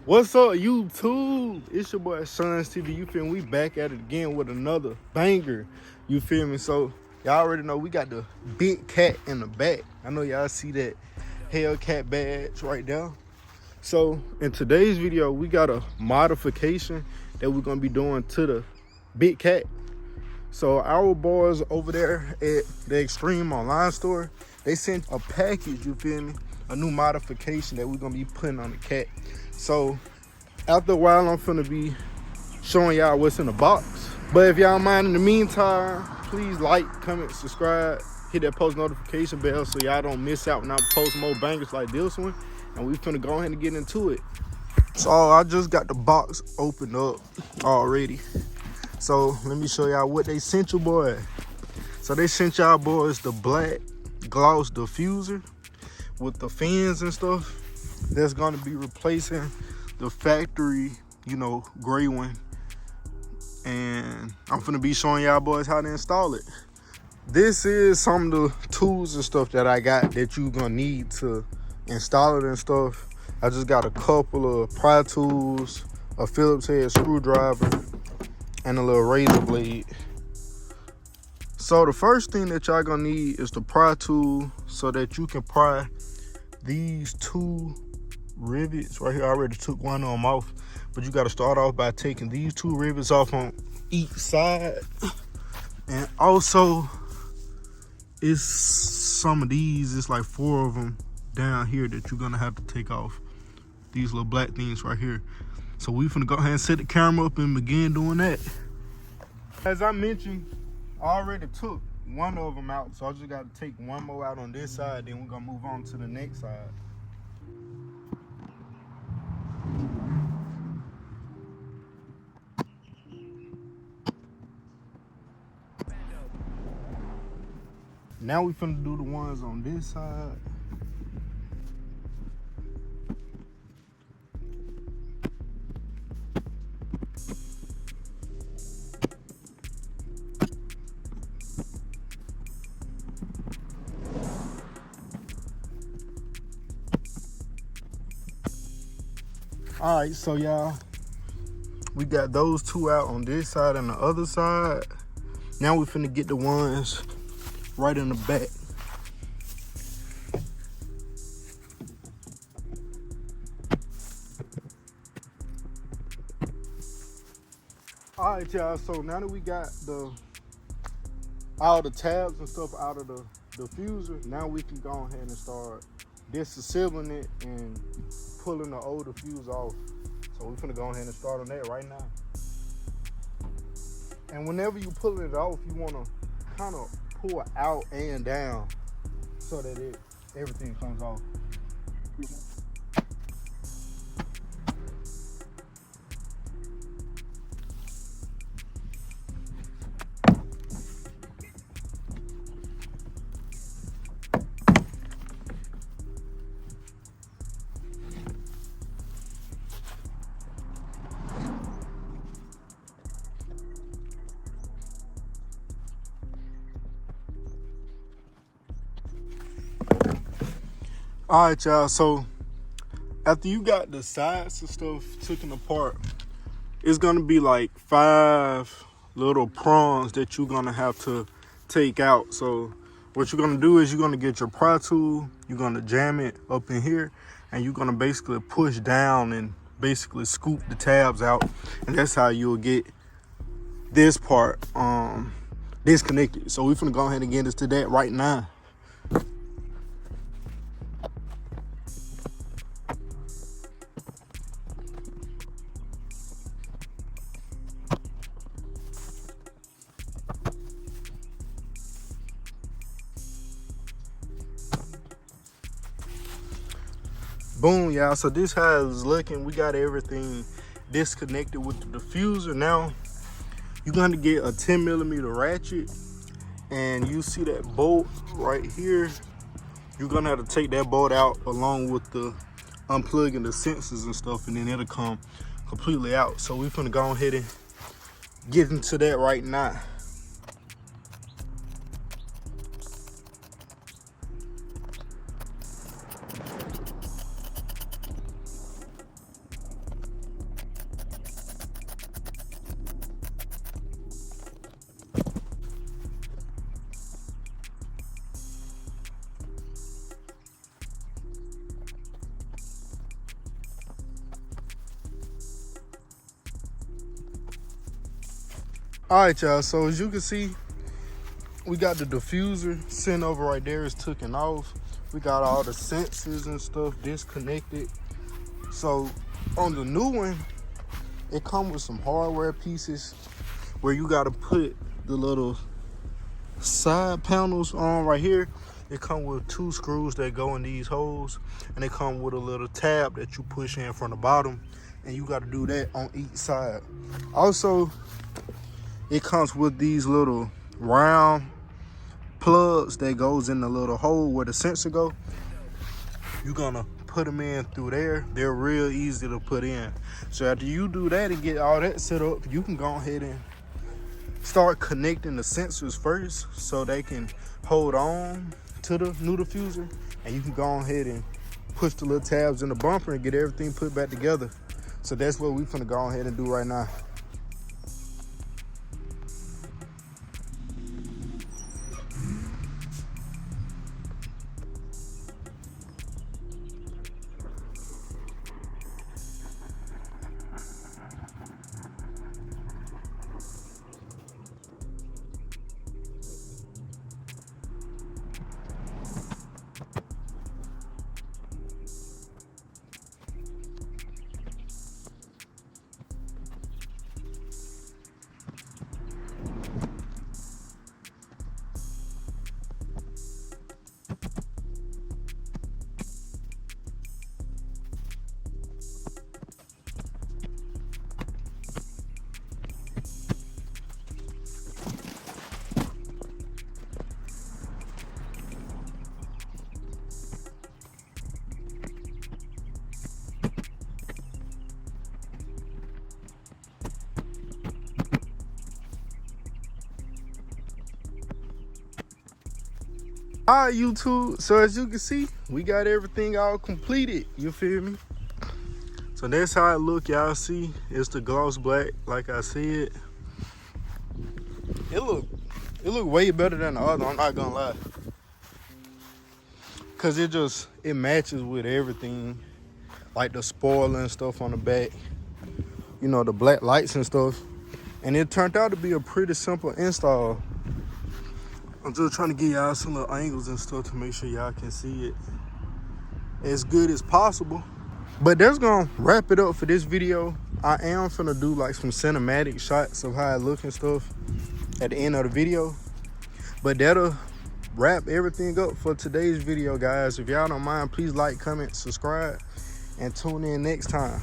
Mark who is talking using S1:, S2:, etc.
S1: What's up, YouTube? It's your boy Sean's TV. You feel me? We back at it again with another banger. You feel me? So y'all already know we got the big cat in the back. I know y'all see that Hellcat badge right there. So in today's video, we got a modification that we're gonna be doing to the big cat. So our boys over there at the Extreme Online store, they sent a package, you feel me? A new modification that we're gonna be putting on the cat. So after a while, I'm finna be showing y'all what's in the box. But if y'all mind in the meantime, please like, comment, subscribe, hit that post notification bell so y'all don't miss out when I post more bangers like this one. And we finna go ahead and get into it. So I just got the box opened up already. So let me show y'all what they sent you, boy. So they sent y'all boys the black gloss diffuser with the fins and stuff. That's gonna be replacing the factory, gray one. And I'm finna be showing y'all boys how to install it. This is some of the tools and stuff that I got that you gonna need to install it and stuff. I just got a couple of pry tools, a Phillips head screwdriver, and a little razor blade. So the first thing that y'all gonna need is the pry tool so that you can pry these two rivets right here. I already took one of them off, but you got to start off by taking these two rivets off on each side. And also it's some of these, it's like 4 of them down here that you're gonna have to take off, these little black things right here. So we finna go ahead and set the camera up and begin doing that. As I mentioned, I already took one of them out, so I just got to take one more out on this side, then we're gonna move on to the next side. Now we finna do the ones on this side. All right, so y'all, we got those two out on this side and the other side. Now we finna get the ones right in the back. All right, y'all, so now that we got all the tabs and stuff out of the diffuser, now we can go ahead and start disassembling it and pulling the old diffuser off. So we're finna go ahead and start on that right now. And whenever you pull it off, you wanna kind of pull out and down so that everything comes off. All right, y'all, so after you got the sides and stuff taken apart, it's gonna be like 5 little prongs that you're gonna have to take out. So what you're gonna do is you're gonna get your pry tool, you're gonna jam it up in here, and you're gonna basically push down and basically scoop the tabs out. And that's how you'll get this part disconnected. So we're finna go ahead and get into that right now. Boom, y'all, so this how it's looking. We got everything disconnected with the diffuser. Now you're gonna get a 10mm ratchet, and you see that bolt right here. You're gonna have to take that bolt out along with the unplugging the sensors and stuff, and then it'll come completely out. So we're gonna go ahead and get into that right now. All right, y'all, so as you can see, we got the diffuser sitting over right there. It's taken off. We got all the sensors and stuff disconnected. So on the new one, it comes with some hardware pieces where you got to put the little side panels on right here. It comes with 2 screws that go in these holes, and they come with a little tab that you push in from the bottom, and you got to do that on each side. Also, it comes with these little round plugs that goes in the little hole where the sensor go. You're gonna put them in through there. They're real easy to put in. So after you do that and get all that set up, you can go ahead and start connecting the sensors first so they can hold on to the new diffuser, and you can go ahead and push the little tabs in the bumper and get everything put back together. So that's what we're gonna go ahead and do right now. All right, YouTube, so as you can see, we got everything all completed, you feel me? So that's how it look. Y'all see, it's the gloss black, like I said. It look way better than the other, I'm not gonna lie. Cause it matches with everything, like the spoiler and stuff on the back, you know, the black lights and stuff. And it turned out to be a pretty simple install. I'm just trying to get y'all some little angles and stuff to make sure y'all can see it as good as possible. But that's gonna wrap it up for this video. I am finna do like some cinematic shots of how it look and stuff at the end of the video. But that'll wrap everything up for today's video, guys. If y'all don't mind, please like, comment, subscribe, and tune in next time.